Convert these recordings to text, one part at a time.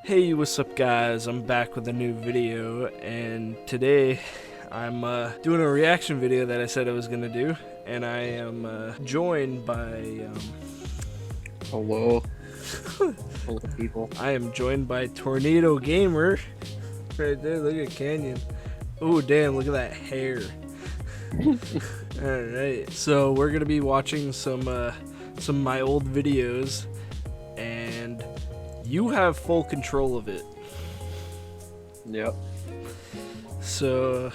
Hey, what's up guys? I'm back with a new video, and today I'm doing a reaction video that I said I was gonna do, and I am joined by Hello. Hello, people. I am joined by Tornado Gamer right there. Look at Canyon. Oh damn, look at that hair. Alright, so we're gonna be watching some of my old videos, and you have full control of it. Yep. So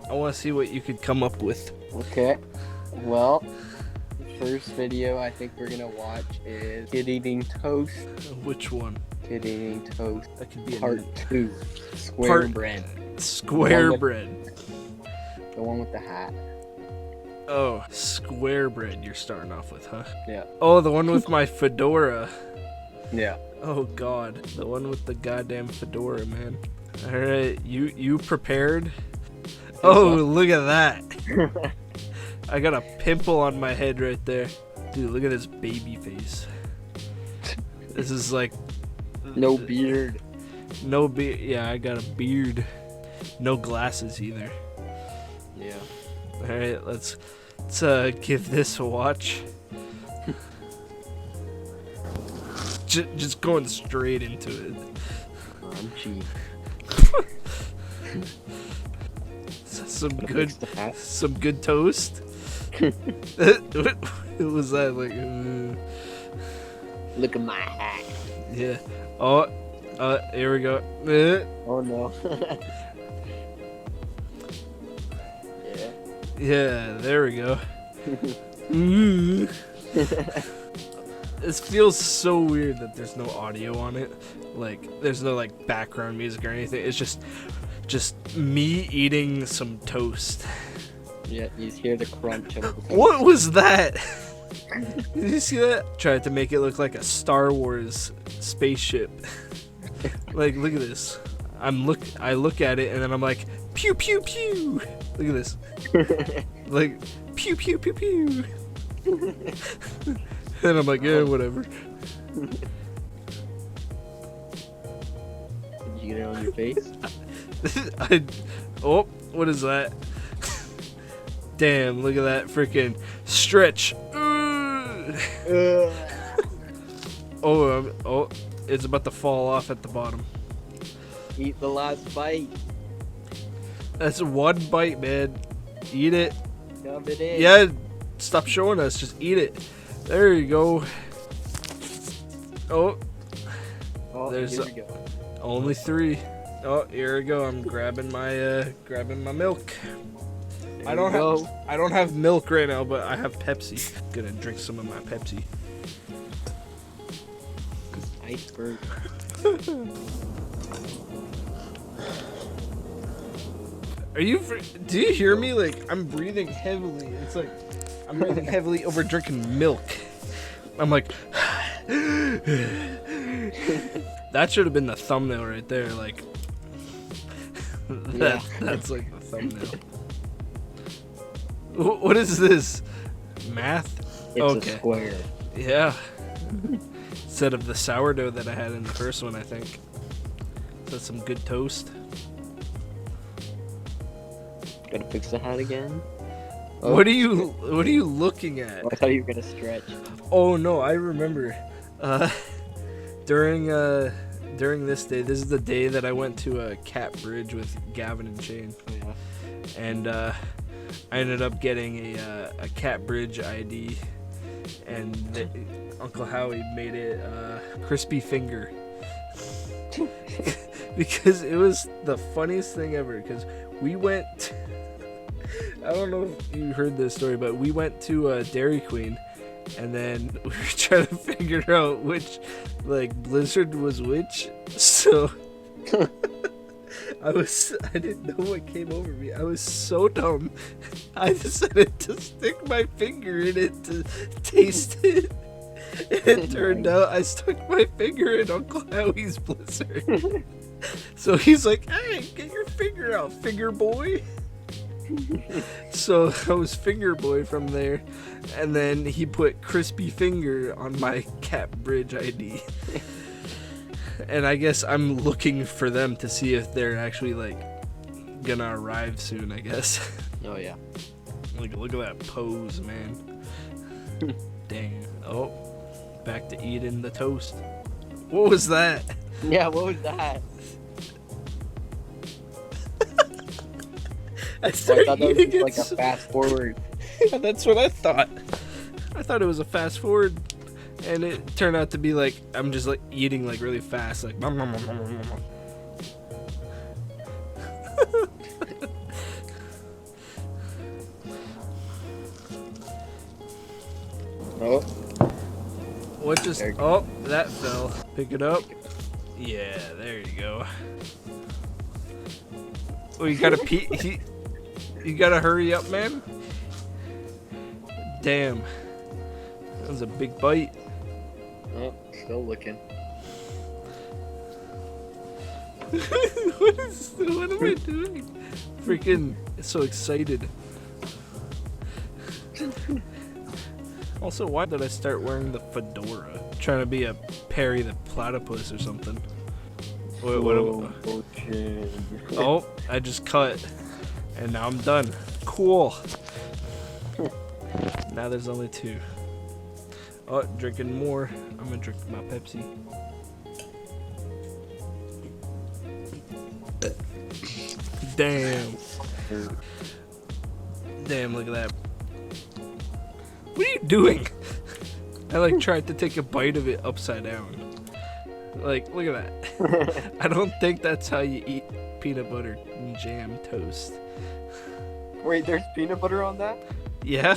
I want to see what you could come up with. Okay. Well, the first video I think we're gonna watch is Kid Eating Toast. Which one? Kid Eating Toast. That could be Part 2. Square bread. Square bread. The one with the hat. Oh, square bread you're starting off with, huh? Yeah. Oh, the one with my fedora. Yeah. Oh god, the one with the goddamn fedora, man. Alright, you prepared? Oh, look at that. I got a pimple on my head right there. Dude, look at this baby face. This is like... No beard. No beard. Yeah, I got a beard. No glasses either. Yeah. Alright, let's give this a watch. Just going straight into it. Crunchy. Some good toast. What was that like? Look at my hat. Yeah. Oh, here we go. Oh no. Yeah. Yeah, there we go. This feels so weird that there's no audio on it. Like, there's no like background music or anything. It's just me eating some toast. Yeah, you hear the crunch of the toast. What was that? Did you see that? Tried to make it look like a Star Wars spaceship. Like, look at this. I look at it and then I'm like, pew pew pew. Look at this. Like, pew pew pew pew. And I'm like, yeah, whatever. Did you get it on your face? Oh, what is that? Damn, look at that freaking stretch. Oh, it's about to fall off at the bottom. Eat the last bite. That's one bite, man. Eat it. Shove it in. Yeah, stop showing us. Just eat it. There you go. Oh, there's here we go. Only 3. Oh, here we go. I'm grabbing my milk. I don't have milk right now, but I have Pepsi. Gonna drink some of my Pepsi. Iceberg. Do you hear me? Like, I'm breathing heavily. It's like I'm breathing heavily over drinking milk. I'm like, that should have been the thumbnail right there. Like, that's like the thumbnail. What is this? Math? It's a square. Yeah. Instead of the sourdough that I had in the first one, I think. So that's some good toast. Gotta fix the hat again. Oh. What are you looking at? Oh, I thought you were gonna stretch. Oh no, I remember. During this day, this is the day that I went to a Cat Bridge with Gavin and Shane. Oh, yeah. And I ended up getting a Cat Bridge ID, and Uncle Howie made it crispy finger. Because it was the funniest thing ever, because we went... I don't know if you heard this story, but we went to Dairy Queen, and then we were trying to figure out which, like, Blizzard was which, so... I didn't know what came over me. I was so dumb. I decided to stick my finger in it to taste it. And it turned out I stuck my finger in Uncle Howie's Blizzard. So he's like, hey, get your finger out, finger boy. So I was finger boy from there. And then he put crispy finger on my Cat Bridge ID. And I guess I'm looking for them to see if they're actually like gonna arrive soon, I guess. Oh yeah. Like, look at that pose, man. Dang. Oh, back to eating the toast. What was that? Yeah, what was that? I I started thought that was eating just it. like a fast forward. Yeah, that's what I thought. I thought it was a fast forward, and it turned out to be like I'm just like eating like really fast, like. Nom, nom, nom, nom, nom, nom. Oh, What just? There you Oh, that fell. Pick it up. Yeah, there you go. Oh, you gotta pee. You gotta hurry up, man. Damn, that was a big bite. oh, still looking. What am I doing? Freaking so excited. Also, why did I start wearing the fedora? Trying to be a Perry the Platypus or something. Bullshit. Oh, I just cut. And now I'm done. Cool. Now there's only 2. Oh, drinking more. I'm gonna drink my Pepsi. Damn. Damn, look at that. What are you doing? I like tried to take a bite of it upside down. Like, look at that. I don't think that's how you eat peanut butter and jam toast. Wait, there's peanut butter on that? Yeah?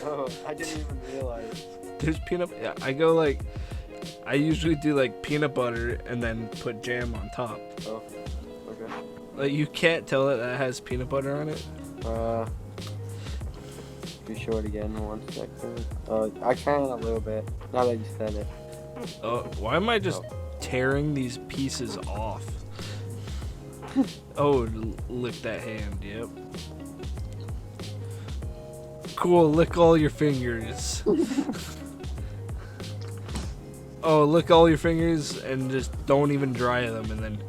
Oh, I didn't even realize. There's peanut. Yeah, I go like. I usually do like peanut butter and then put jam on top. Oh, okay. Like, you can't tell that has peanut butter on it. Be show it again 1 second. I can a little bit. Now that you said it. Oh, why am I just tearing these pieces off? Oh, lick that hand. Yep. Cool. Lick all your fingers. Oh, lick all your fingers and just don't even dry them, and then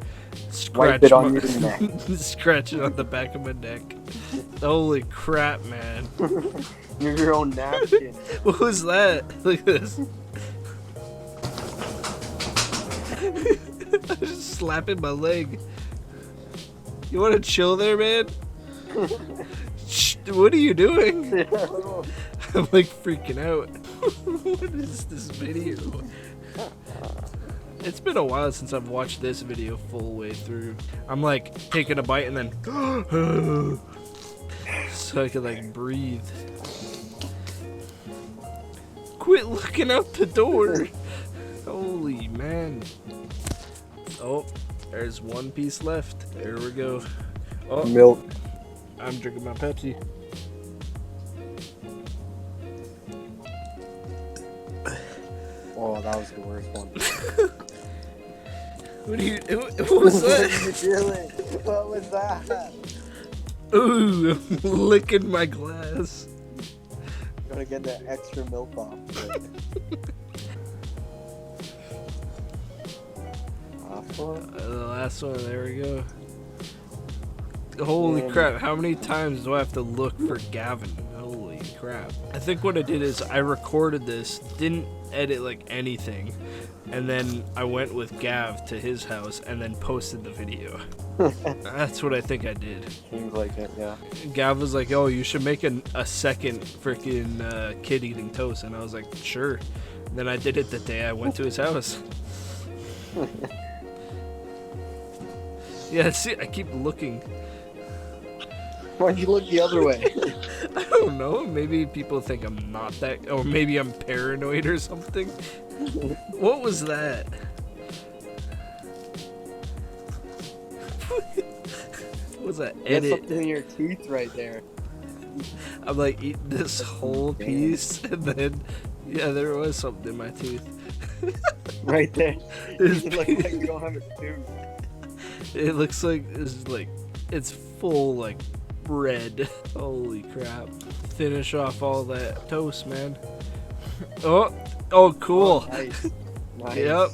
scratch Wipe it on your neck. scratch it on the back of my neck. Holy crap, man! Use your own napkin. What was that? Look at this. I was just slapping my leg. You want to chill there, man? Shh, what are you doing? I'm like freaking out. What is this video? It's been a while since I've watched this video full way through. I'm like taking a bite and then so I can like breathe. Quit looking out the door. Holy man. Oh, there's 1 piece left. There we go. Oh, Milk. I'm drinking my Pepsi. Oh, that was the worst one. What was that? What was that? Ooh, I'm licking my glass. Gotta get that extra milk off. The last one, there we go. Holy crap, how many times do I have to look for Gavin? Holy crap. I think what I did is I recorded this, didn't edit like anything, and then I went with Gav to his house and then posted the video. That's what I think I did. Seems like it, yeah. Gav was like, oh, you should make a second freaking kid eating toast, and I was like, sure. And then I did it the day I went to his house. Yeah, see, I keep looking. Why'd you look the other way? I don't know. Maybe people think I'm not that, or maybe I'm paranoid or something. What was that? What was that? You had Edit. something in your teeth right there. I'm like eating this whole piece, and then yeah, there was something in my tooth. Right there. There's You look like you don't have a tooth. It looks like it's full like red. Holy crap! Finish off all that toast, man. Oh, cool. Oh, nice. Nice. Yep.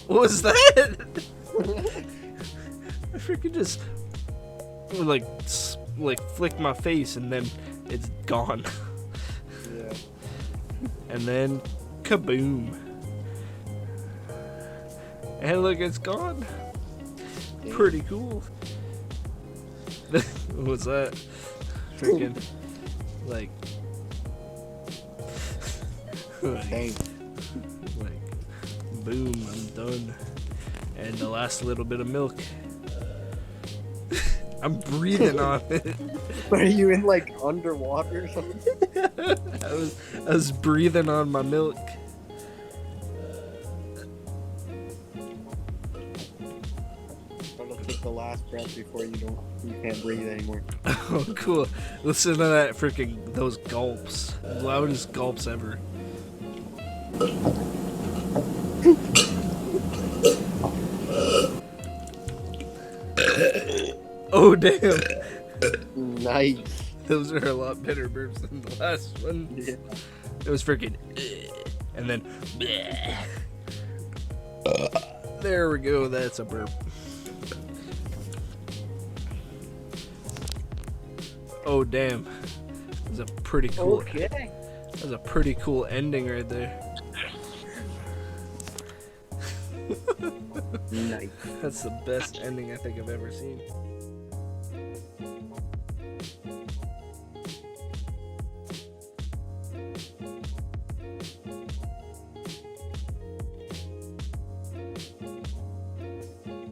What was that? I freaking just like flicked my face and then it's gone. Yeah. And then kaboom. And look, it's gone. Damn. Pretty cool. What's that? Freaking like Dang. like boom, I'm done. And the last little bit of milk. I'm breathing on it. Are you in like underwater or something? I was breathing on my milk. I'm gonna take the last breath before you can't breathe anymore. Oh, cool. Listen to that freaking, those gulps. Loudest gulps ever. Oh, damn. Nice. Those are a lot better burps than the last one. Yeah. It was freaking, and then, there we go. That's a burp. Oh, damn. That's a pretty cool. Okay. That's a pretty cool ending right there. Nice. That's the best ending I think I've ever seen.